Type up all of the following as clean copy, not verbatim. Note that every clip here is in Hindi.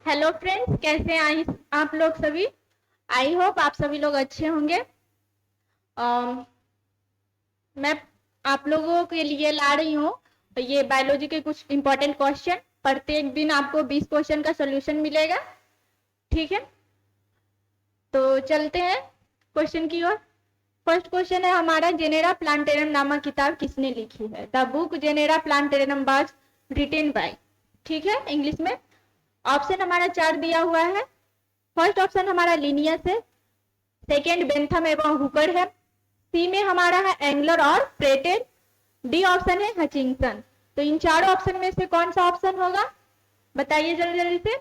हेलो फ्रेंड्स, कैसे हैं आप लोग सभी। आई होप आप सभी लोग अच्छे होंगे। मैं आप लोगों के लिए ला रही हूँ ये बायोलॉजी के कुछ इंपॉर्टेंट क्वेश्चन। प्रत्येक दिन आपको 20 क्वेश्चन का सोल्यूशन मिलेगा। ठीक है, तो चलते हैं क्वेश्चन की ओर। फर्स्ट क्वेश्चन है हमारा, जेनेरा प्लांटेरम नामक किताब किसने लिखी है। The book genera plantarum was written by. ठीक है, इंग्लिश में। ऑप्शन हमारा 4 दिया हुआ है। फर्स्ट ऑप्शन हमारा लिनियस है, सेकेंड बेंथम एवं हुकर है, सी में हमारा है एंगलर और प्रेटेड, डी ऑप्शन है हचिंगसन। तो इन चारों ऑप्शन में से कौन सा ऑप्शन होगा, बताइए जल्दी जल्दी से।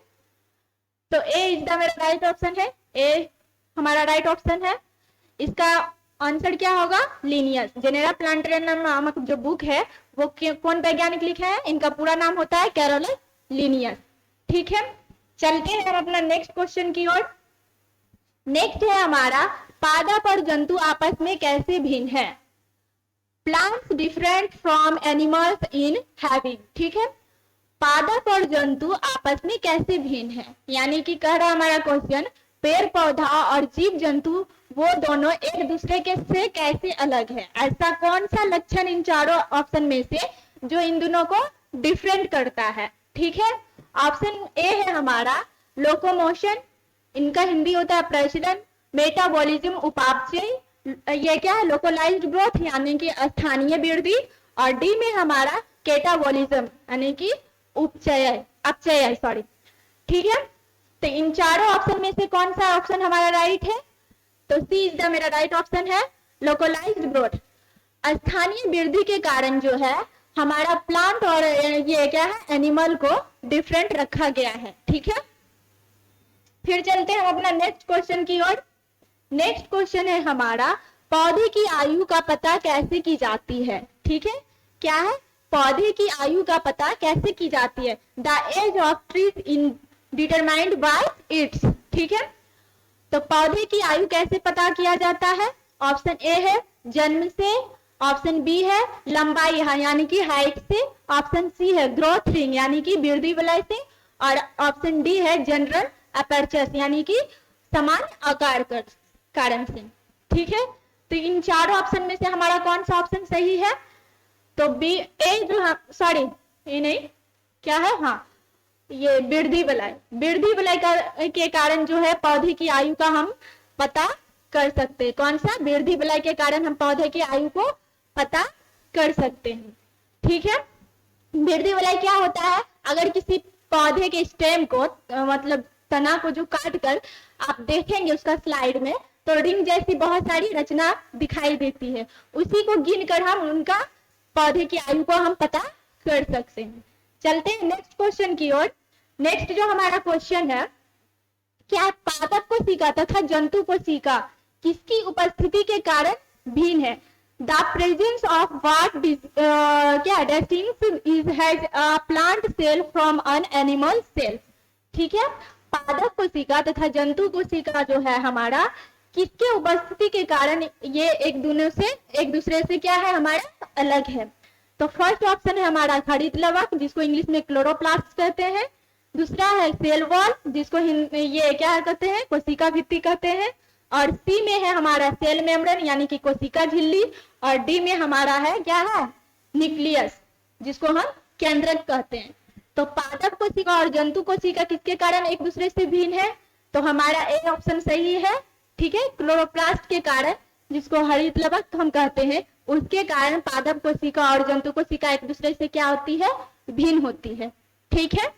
तो ए इज द मेरा राइट ऑप्शन है, ए हमारा राइट ऑप्शन है। इसका आंसर क्या होगा, लिनियस। जेनेरा प्लांटेरम नामक जो बुक है वो कौन वैज्ञानिक लिखे हैं, इनका पूरा नाम होता है कैरोलस लिनियस। ठीक है, चलते हैं हम अपना नेक्स्ट क्वेश्चन की ओर। नेक्स्ट है हमारा, पादप और जंतु आपस में कैसे भिन्न है। Plants different from animals in having. ठीक है, पादप और जंतु आपस में कैसे भिन्न है, यानी कि कह रहा हमारा क्वेश्चन, पेड़ पौधा और जीव जंतु वो दोनों एक दूसरे के से कैसे अलग है। ऐसा कौन सा लक्षण इन चारों ऑप्शन में से जो इन दोनों को डिफरेंट करता है। ठीक है, ऑप्शन ए है हमारा लोकोमोशन, इनका हिंदी होता है प्रजनन, मेटाबॉलिज्म उपापचय, ये क्या है लोकलाइज्ड ग्रोथ यानी कि स्थानीय वृद्धि, और डी में हमारा कैटाबॉलिज्म यानी कि उपचय अपचय सॉरी। ठीक है, तो इन चारों ऑप्शन में से कौन सा ऑप्शन हमारा राइट है, तो सी इज द मेरा राइट ऑप्शन है, लोकलाइज्ड ग्रोथ। स्थानीय वृद्धि के कारण जो है हमारा प्लांट और ये क्या है एनिमल को डिफरेंट रखा गया है। ठीक है, फिर चलते हैं हम अपना नेक्स्ट क्वेश्चन की ओर। नेक्स्ट क्वेश्चन है हमारा, पौधे की आयु का पता कैसे की जाती है। ठीक है, क्या है, पौधे की आयु का पता कैसे की जाती है। The age of trees in determined by its. ठीक है, तो पौधे की आयु कैसे पता किया जाता है। ऑप्शन ए है जन्म से, ऑप्शन बी है लंबाई यानी कि हाइट से, ऑप्शन सी है ग्रोथ रिंग यानी कि वृद्धि वलय से, और ऑप्शन डी है जनरल अपर्चर यानी कि समान आकार कर कारण से। ठीक है, तो इन चारों ऑप्शन में से हमारा कौन सा ऑप्शन सही है, तो बी ए जो सॉरी ये नहीं क्या है, हाँ ये वृद्धि वलय के कारण जो है पौधे की आयु का हम पता कर सकते हैं। कौन सा, वृद्धि वलय के कारण हम पौधे की आयु को पता कर सकते हैं। ठीक है, वृद्धि वलय क्या होता है, अगर किसी पौधे के स्टेम को मतलब तना को जो काट कर आप देखेंगे उसका स्लाइड में, तो रिंग जैसी बहुत सारी रचना दिखाई देती है, उसी को गिन कर हम उनका पौधे की आयु को हम पता कर सकते हैं। चलते हैं नेक्स्ट क्वेश्चन की ओर। नेक्स्ट जो हमारा क्वेश्चन है, क्या पादप कोशिका तथा जंतु कोशिका किसकी उपस्थिति के कारण भिन्न है। द प्रेजेंस ऑफ व्हाट क्या distinguish has a plant cell from an animal cell. ठीक है, पादप कोशिका तथा जंतु कोशिका जो है हमारा किसके उपस्थिति के कारण ये एक दूसरे से क्या है हमारा अलग है। तो फर्स्ट ऑप्शन है हमारा हरित लवक जिसको इंग्लिश में क्लोरोप्लास्ट कहते हैं, दूसरा है सेल वॉल जिसको ये क्या कहते हैं कोशिका भित्ति कहते हैं, और सी में है हमारा सेल मेम्ब्रेन यानी कि कोशिका झिल्ली, और डी में हमारा है क्या है न्यूक्लियस जिसको हम केंद्रक कहते हैं। तो पादप कोशिका और जंतु कोशिका किसके कारण एक दूसरे से भिन्न है, तो हमारा ए ऑप्शन सही है। ठीक है, क्लोरोप्लास्ट के कारण जिसको हरित लवक हम कहते हैं उसके कारण पादप कोशिका और जंतु कोशिका एक दूसरे से क्या होती है, भिन्न होती है। ठीक है,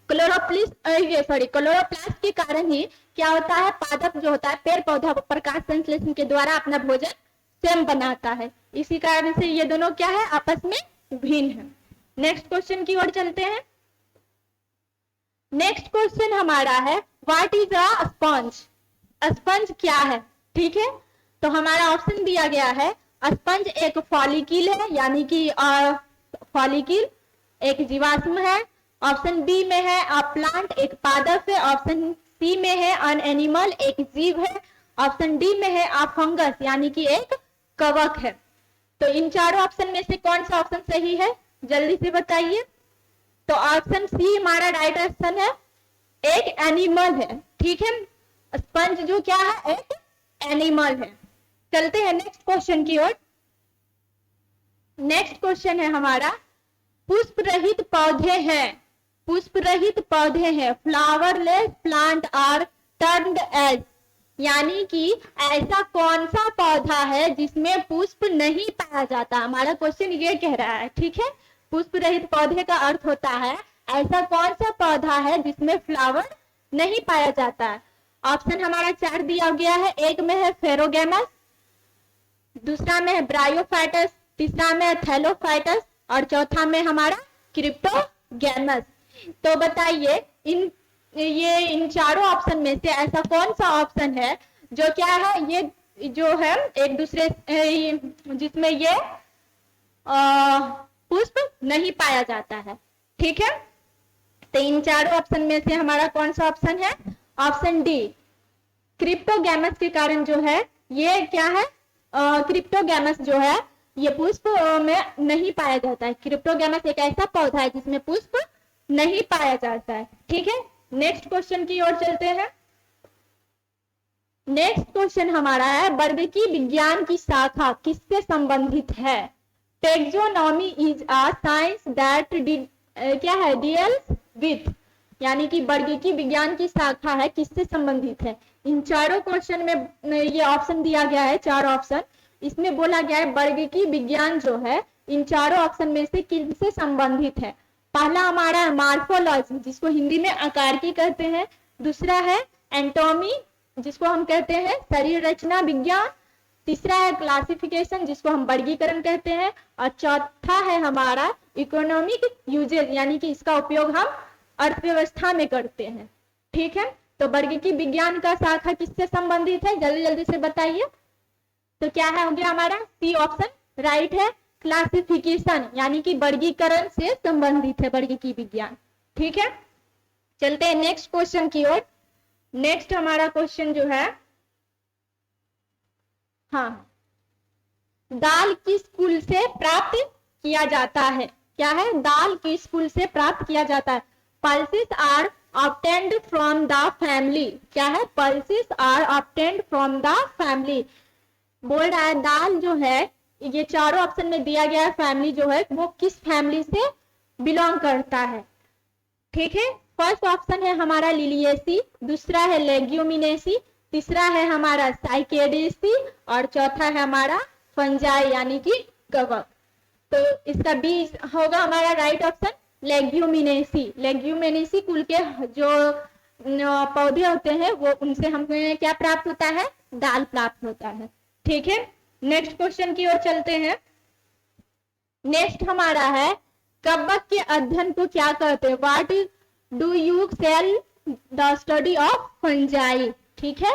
क्लोरोप्लास्ट के कारण ही क्या होता है, पादप जो होता है पेड़ पौधा प्रकाश संश्लेषण के द्वारा अपना भोजन स्वयं बनाता है, इसी कारण से ये दोनों क्या है आपस में भिन्न है। नेक्स्ट क्वेश्चन की ओर चलते हैं। नेक्स्ट क्वेश्चन हमारा है, what is a sponge. Sponge क्या है। ठीक है, तो हमारा ऑप्शन दिया गया है, स्पंज एक फॉलिकिल है यानी कि फॉलिकिल एक जीवाश्म है, ऑप्शन बी में है अ प्लांट एक पादप है, ऑप्शन सी में है अन एनिमल एक जीव है, ऑप्शन डी में है अ फंगस यानी कि एक कवक है। तो इन चारों ऑप्शन में से कौन सा ऑप्शन सही है, जल्दी से बताइए। तो ऑप्शन सी हमारा राइट ऑप्शन है, एक एनिमल है, ठीक है। स्पंज जो क्या है, एक एनिमल है। चलते हैं नेक्स्ट क्वेश्चन की ओर। नेक्स्ट क्वेश्चन है हमारा, पुष्प रहित पौधे हैं, पुष्प रहित पौधे हैं, flowerless plant are turned as, यानी कि ऐसा कौन सा पौधा है जिसमें पुष्प नहीं पाया जाता। हमारा क्वेश्चन ये कह रहा है, ठीक है। पुष्प रहित पौधे का अर्थ होता है ऐसा कौन सा पौधा है जिसमें फ्लावर नहीं पाया जाता है। ऑप्शन हमारा 4 दिया गया है। एक में है फेरोगेमस, दूसरा में है ब्रायोफाइटस, तीसरा में है थैलोफाइटस और चौथा में हमारा क्रिप्टोगेमस। तो बताइए इन चारों ऑप्शन में से ऐसा कौन सा ऑप्शन है जो क्या है, ये जो है एक दूसरे जिसमें ये पुष्प नहीं पाया जाता है, ठीक है। तो इन चारों ऑप्शन में से हमारा कौन सा ऑप्शन है, ऑप्शन डी, क्रिप्टोगेमस के कारण जो है ये क्या है, क्रिप्टोगेमस जो है ये पुष्प में नहीं पाया जाता है। क्रिप्टोगेमस एक ऐसा पौधा है जिसमें पुष्प नहीं पाया जाता है, ठीक है। नेक्स्ट क्वेश्चन की ओर चलते हैं। नेक्स्ट क्वेश्चन हमारा है, वर्गीकी विज्ञान की शाखा किससे संबंधित है। Taxonomy is a science that क्या है, डील्स विथ, यानी कि वर्गीकी विज्ञान की शाखा है किससे संबंधित है। इन चारों क्वेश्चन में ये ऑप्शन दिया गया है, 4 ऑप्शन, इसमें बोला गया है वर्गीकी विज्ञान जो है इन चारों ऑप्शन में से किससे संबंधित है। पहला हमारा है मार्फोलॉजी, जिसको हिंदी में आकारिकी कहते हैं। दूसरा है एंटोमी, जिसको हम कहते हैं शरीर रचना विज्ञान। तीसरा है क्लासिफिकेशन, जिसको हम वर्गीकरण कहते हैं। और चौथा है हमारा इकोनॉमिक यूजेज, यानी कि इसका उपयोग हम अर्थव्यवस्था में करते हैं, ठीक है। तो वर्गीकी विज्ञान का शाखा किससे संबंधित है, जल्दी जल्दी से बताइए। तो क्या है, हो गया हमारा सी ऑप्शन राइट है, क्लासिफिकेशन, यानी कि वर्गीकरण से संबंधित है वर्गीकी विज्ञान, ठीक है। चलते हैं नेक्स्ट क्वेश्चन की ओर। नेक्स्ट हमारा क्वेश्चन जो है, हाँ, दाल किस कुल से प्राप्त किया जाता है। क्या है, दाल किस कुल से प्राप्त किया जाता है। Pulses are obtained from the family, क्या है, pulses are obtained from the family. बोल रहा है दाल जो है, ये चारों ऑप्शन में दिया गया है फैमिली जो है वो किस फैमिली से बिलोंग करता है, ठीक है। फर्स्ट ऑप्शन है हमारा लिलिएसी, दूसरा है लेग्यूमिनेसी, तीसरा है हमारा साइकेडेसी और चौथा है हमारा फंजाई, यानी कि कवक। तो इसका बी होगा हमारा राइट ऑप्शन, लेग्यूमिनेसी। लेग्यूमिनेसी कुल के जो पौधे होते हैं वो उनसे हमें क्या प्राप्त होता है, दाल प्राप्त होता है, ठीक है। नेक्स्ट क्वेश्चन की ओर चलते हैं। नेक्स्ट हमारा है, कवक के अध्ययन को क्या कहते हैं। What do you sell the study of fungi, ठीक है।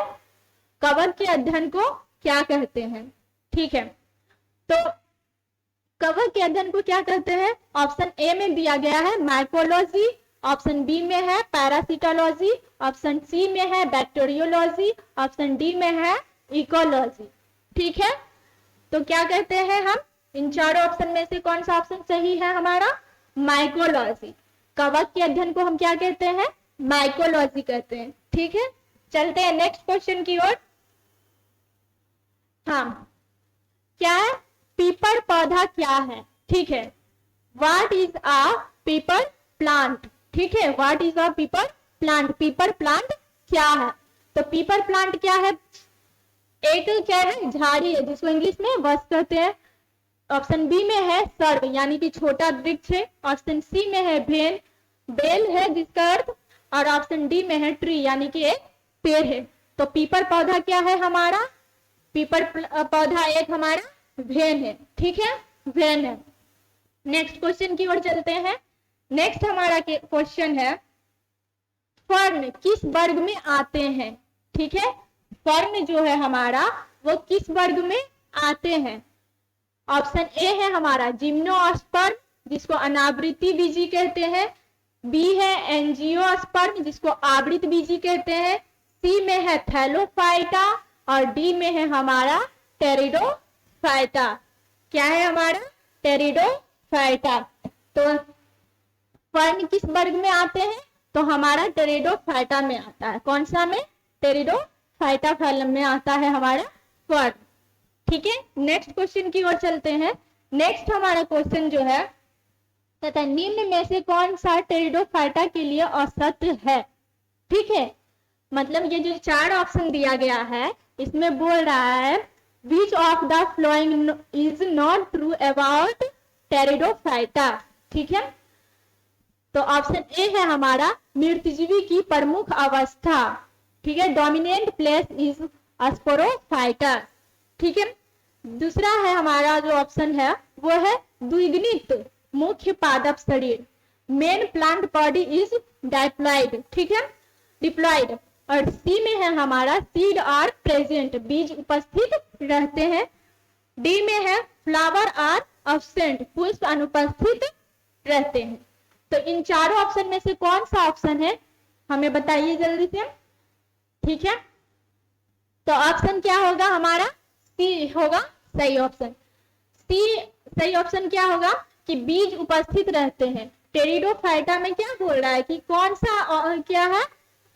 कवक के अध्ययन को क्या कहते हैं, ठीक है। तो कवक के अध्ययन को क्या कहते हैं, ऑप्शन ए में दिया गया है माइकोलॉजी, ऑप्शन बी में है पैरासिटोलॉजी, ऑप्शन सी में है बैक्टीरियोलॉजी, ऑप्शन डी में है इकोलॉजी, ठीक है। तो क्या कहते हैं हम, इन चारों ऑप्शन में से कौन सा ऑप्शन सही है हमारा, माइकोलॉजी। कवक के अध्ययन को हम क्या कहते हैं, माइकोलॉजी कहते हैं, ठीक है। चलते हैं नेक्स्ट क्वेश्चन की ओर। हाँ, क्या है, पीपर पौधा क्या है, ठीक है। व्हाट इज अ पीपर प्लांट, ठीक है। व्हाट इज अ पीपर प्लांट, पीपर प्लांट क्या है। तो पीपर प्लांट क्या है, एक क्या है, झाड़ी है जिसको इंग्लिश में बस कहते हैं। ऑप्शन बी में है सर्व, यानी कि छोटा वृक्ष है। ऑप्शन सी में है भेन, बेल है जिसका अर्थ, और ऑप्शन डी में है ट्री, यानी कि एक पेड़ है। तो पीपर पौधा क्या है हमारा, पीपर पौधा एक हमारा भेन है, ठीक है, भेन है। नेक्स्ट क्वेश्चन की ओर चलते हैं। नेक्स्ट हमारा क्वेश्चन है, फर्न किस वर्ग में आते हैं, ठीक है। फर्न जो है हमारा वो किस वर्ग में आते हैं। ऑप्शन ए है हमारा जिम्नोस्पर्म, जिसको अनावृति बीजी कहते हैं। बी है एंजियोस्पर्म, जिसको आवृत बीजी कहते हैं। सी में है थैलोफाइटा और डी में है हमारा टेरिडोफाइटा। क्या है हमारा, टेरिडोफाइटा। तो फर्न किस वर्ग में आते हैं, तो हमारा टेरिडोफाइटा में आता है। कौन सा में? टेरिडोफाइटा फैलम में आता है हमारा फर्न। ठीक है, नेक्स्ट क्वेश्चन की ओर चलते हैं। नेक्स्ट हमारा क्वेश्चन जो है, तथा निम्न में से कौन सा टेरिडोफाइटा के लिए असत्य है? ठीक है, मतलब ये जो 4 ऑप्शन दिया गया है इसमें बोल रहा है which of the following is not true about pteridophyta. ठीक है, तो ऑप्शन ए है हमारा मृतजीवी की प्रमुख अवस्था। ठीक है, डोमिनेंट प्लेस इज स्पोरोफाइटा। ठीक है, दूसरा है हमारा जो ऑप्शन है वो है द्विगुणित मुख्य पादप शरीर। Main plant body is diploid. ठीक है, डिप्लॉइड। और सी में है हमारा सीड आर प्रेजेंट, बीज उपस्थित रहते हैं। डी में है फ्लावर आर एब्सेंट, पुष्प अनुपस्थित रहते हैं। तो इन चारों ऑप्शन में से कौन सा ऑप्शन है हमें बताइए जल्दी से। ठीक है, तो ऑप्शन क्या होगा हमारा? सी होगा सही ऑप्शन। सी सही ऑप्शन क्या होगा कि बीज उपस्थित रहते हैं। टेरिडोफाइटा में क्या बोल रहा है कि कौन सा क्या है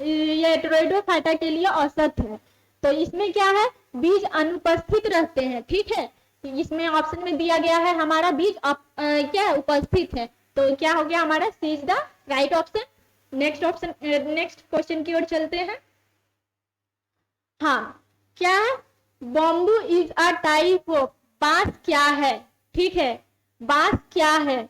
ये टेरिडोफाइटा के लिए औसत है, तो इसमें क्या है बीज अनुपस्थित रहते हैं। ठीक है, इसमें ऑप्शन में दिया गया है हमारा बीज क्या है उपस्थित है, तो क्या हो गया हमारा C is the right option. Next question की ओर चलते हैं। हाँ, क्या है? Bamboo is a type of, बांस क्या है? ठीक है, बांस क्या है?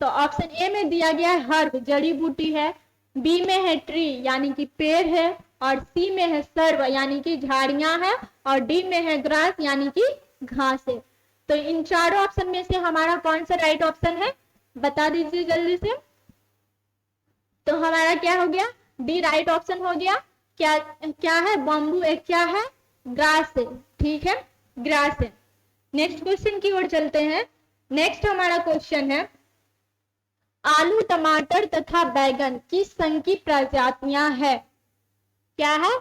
तो ऑप्शन ए में दिया गया है हर्ब, जड़ी बूटी है। बी में है ट्री यानी कि पेड़ है, और सी में है सर्व यानी कि झाड़ियां हैं, और डी में है ग्रास यानी कि घास है। तो इन चारों ऑप्शन में से हमारा कौन सा राइट ऑप्शन है बता दीजिए जल्दी से। तो हमारा क्या हो गया? डी राइट ऑप्शन हो गया। क्या क्या है? बॉम्बू एक क्या है? ग्रास है। ठीक है, ग्रास है। नेक्स्ट क्वेश्चन की ओर चलते हैं। नेक्स्ट हमारा क्वेश्चन है आलू, टमाटर तथा बैगन किस संघ की प्रजातियां है? क्या है?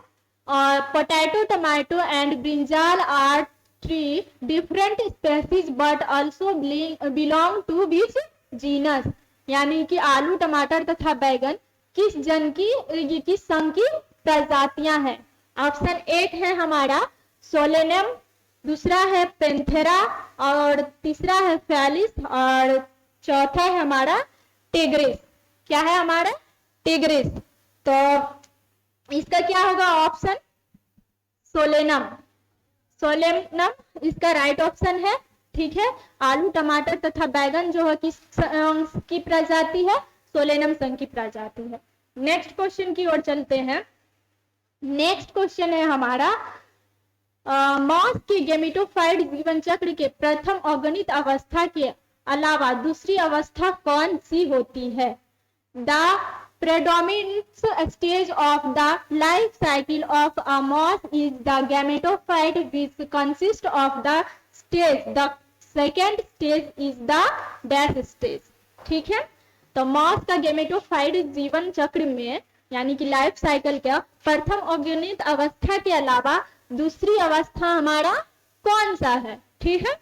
और potato, tomato and brinjal are 3 different species but also belong to which genus. यानी कि आलू, टमाटर तथा बैगन किस जन की किस संघ की प्रजातियां हैं? ऑप्शन एक है हमारा सोलेनम, दूसरा है पेंथेरा, और तीसरा है फैलिस, और चौथा है हमारा टिग्रिस। क्या है हमारा? टिग्रिस। तो इसका क्या होगा ऑप्शन? सोलेनम। सोलेनम इसका राइट ऑप्शन है। ठीक है, आलू, टमाटर तथा बैगन जो है किस की प्रजाति है? सोलेनम संघ की प्रजाति है। नेक्स्ट क्वेश्चन की ओर चलते हैं। नेक्स्ट क्वेश्चन है हमारा मॉस की गेमेटोफाइट जीवन चक्र के प्रथम अगणित अवस्था के अलावा दूसरी अवस्था कौन सी होती है? The predominant stage of the life cycle of a moth is the gametophyte, which consists of the stage. The second stage is the dash stage. ठीक है, तो मॉथ का गेमेटोफाइट जीवन चक्र में यानी कि लाइफ साइकिल का प्रथम अगणित अवस्था के अलावा दूसरी अवस्था हमारा कौन सा है? ठीक है,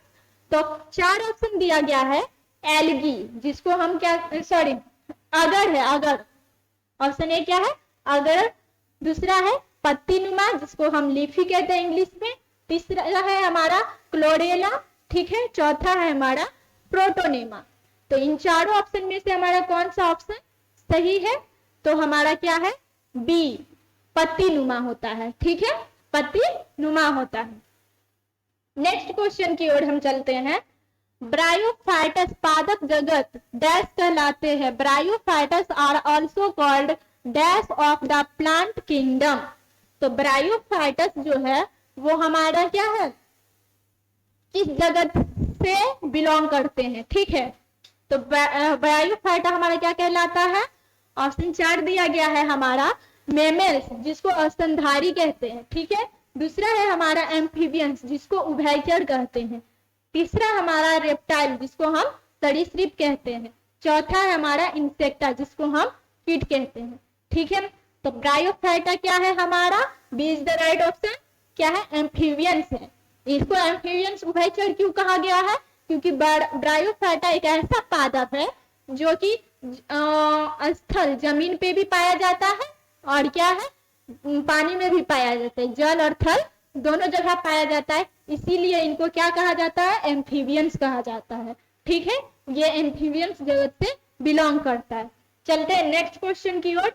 तो 4 ऑप्शन दिया गया है। एल्गी, जिसको हम क्या अगर है, अगर ऑप्शन ए क्या है? अगर। दूसरा है पत्तीनुमा, जिसको हम लीफी कहते हैं इंग्लिश में। तीसरा है हमारा क्लोरेला। ठीक है, चौथा है हमारा प्रोटोनेमा। तो इन चारों ऑप्शन में से हमारा कौन सा ऑप्शन सही है? तो हमारा क्या है? बी, पत्तीनुमा होता है। ठीक है, पत्तीनुमा होता है। नेक्स्ट क्वेश्चन की ओर हम चलते हैं। ब्रायोफाइटस पादप जगत डैश कहलाते हैं। Bryophytes are also called dash of the plant kingdom. तो ब्रायोफाइटस जो है वो हमारा क्या है? किस जगत से बिलोंग करते हैं? ठीक है, तो ब्रायोफाइटा हमारा क्या कहलाता है? ऑप्शन 4 दिया गया है हमारा मेमेल्स, जिसको स्तनधारी कहते हैं। ठीक है, दूसरा है हमारा एम्फीबियंस, जिसको उभयचर कहते हैं। तीसरा हमारा रेप्टाइल, जिसको हम सरीसृप कहते हैं। चौथा है हमारा इंसेक्टा, जिसको हम कीट कहते हैं। ठीक है, तो ब्रायोफाइटा क्या है हमारा? B is the right option. क्या है? एम्फीबियंस है। इसको एम्फीबियंस उभयचर क्यों कहा गया है? क्योंकि ब्रायोफाइटा एक ऐसा पादप है जो कि स्थल जमीन पे भी पाया जाता है और क्या है पानी में भी पाया जाता है, जल और थल दोनों जगह पाया जाता है, इसीलिए इनको क्या कहा जाता है, एम्फीबियंस कहा जाता है। ठीक है, ये एम्फीबियंस जगत से बिलोंग करता है। चलते हैं नेक्स्ट क्वेश्चन की ओर।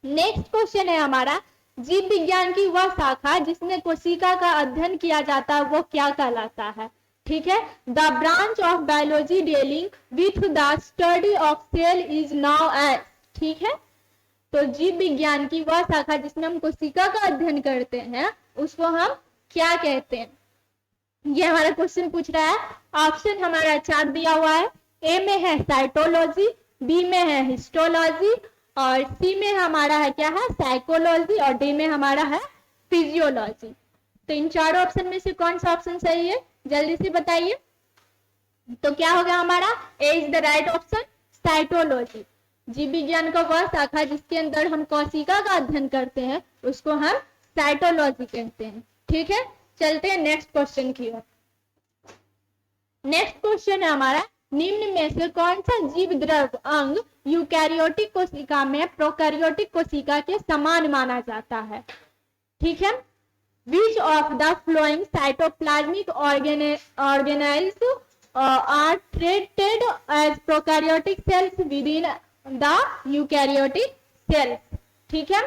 नेक्स्ट क्वेश्चन है हमारा, जीव विज्ञान की वह शाखा जिसमें कोशिका का अध्ययन किया जाता है वो क्या कहलाता है। ठीक है, the branch of biology dealing with the study of cell is now as. ठीक है, तो जीव विज्ञान की वह शाखा जिसमें हम कोशिका का अध्ययन करते हैं उसको हम क्या कहते हैं, ये हमारा क्वेश्चन पूछ रहा है। ऑप्शन हमारा 4 दिया हुआ है, ए में है साइटोलॉजी, बी में है हिस्टोलॉजी और सी में हमारा है क्या है साइकोलॉजी और डी में हमारा है फिजियोलॉजी। तो इन चारों ऑप्शन में से कौन सा ऑप्शन सही है, जल्दी से बताइए। तो क्या होगा हमारा, A is the right option, cytology. जीव विज्ञान का वह शाखा जिसके अंदर हम कोशिका का अध्ययन करते हैं उसको हम साइटोलॉजी कहते हैं। ठीक है, चलते हैं नेक्स्ट क्वेश्चन की ओर। नेक्स्ट क्वेश्चन है हमारा, निम्न में से कौन सा जीव द्रव अंग यूकैरियोटिक कोशिका में प्रोकैरियोटिक कोशिका के समान माना जाता है। ठीक है, which of the flowing cytoplasmic organelles are treated as prokaryotic cells within the eukaryotic cells. ठीक है,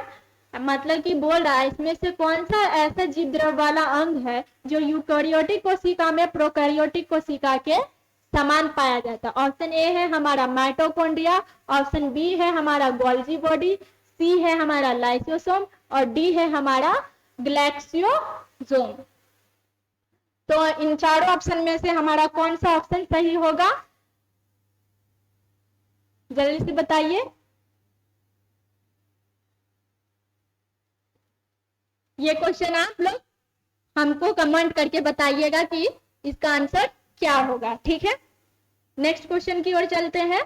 मतलब कि बोल रहा है इसमें से कौन सा ऐसा जीव द्रव वाला अंग है जो यूकैरियोटिक कोशिका में प्रोकैरियोटिक कोशिका के समान पाया जाता है। ऑप्शन ए है हमारा माइटोकॉन्ड्रिया, ऑप्शन बी है हमारा गोल्जी बॉडी, सी है हमारा लाइसोसोम और डी है हमारा ग्लैक्सियोसोम। तो इन चारों ऑप्शन में से हमारा कौन सा ऑप्शन सही होगा, जल्दी से बताइए। ये क्वेश्चन आप लोग हमको कमेंट करके बताइएगा कि इसका आंसर क्या होगा। ठीक है, नेक्स्ट क्वेश्चन की ओर चलते हैं।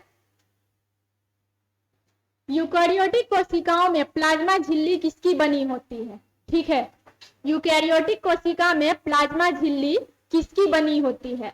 यूकैरियोटिक कोशिकाओं में प्लाज्मा झिल्ली किसकी बनी होती है। ठीक है, यूकैरियोटिक कोशिका में प्लाज्मा झिल्ली किसकी बनी होती है।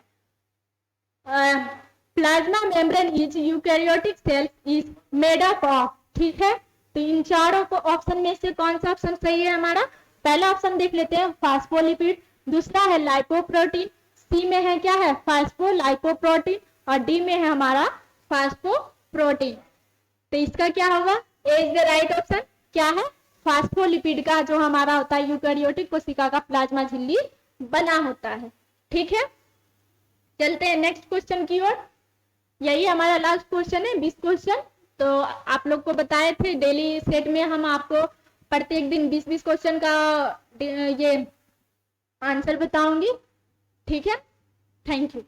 Plasma membrane is eukaryotic cell is made up of. ठीक है, तो इन चारों ऑप्शन में से कौन सा ऑप्शन सही है हमारा। पहला ऑप्शन देख लेते हैं, फास्फोलिपिड, दूसरा है लाइपोप्रोटीन, सी में है क्या है फास्फोलाइपोप्रोटीन और डी में है हमारा फास्फोप्रोटीन। तो इसका क्या होगा, ए इज द राइट ऑप्शन, क्या है फास्फोलिपिड का जो हमारा होता है यूकैरियोटिक कोशिका का प्लाज्मा झिल्ली बना होता है। ठीक है, चलते हैं नेक्स्ट क्वेश्चन की ओर। यही हमारा लास्ट क्वेश्चन है 20 क्वेश्चन। तो आप लोग को बताए थे डेली सेट में हम आपको प्रत्येक दिन 20-20 क्वेश्चन का ये आंसर बताऊंगी। ठीक है, थैंक यू।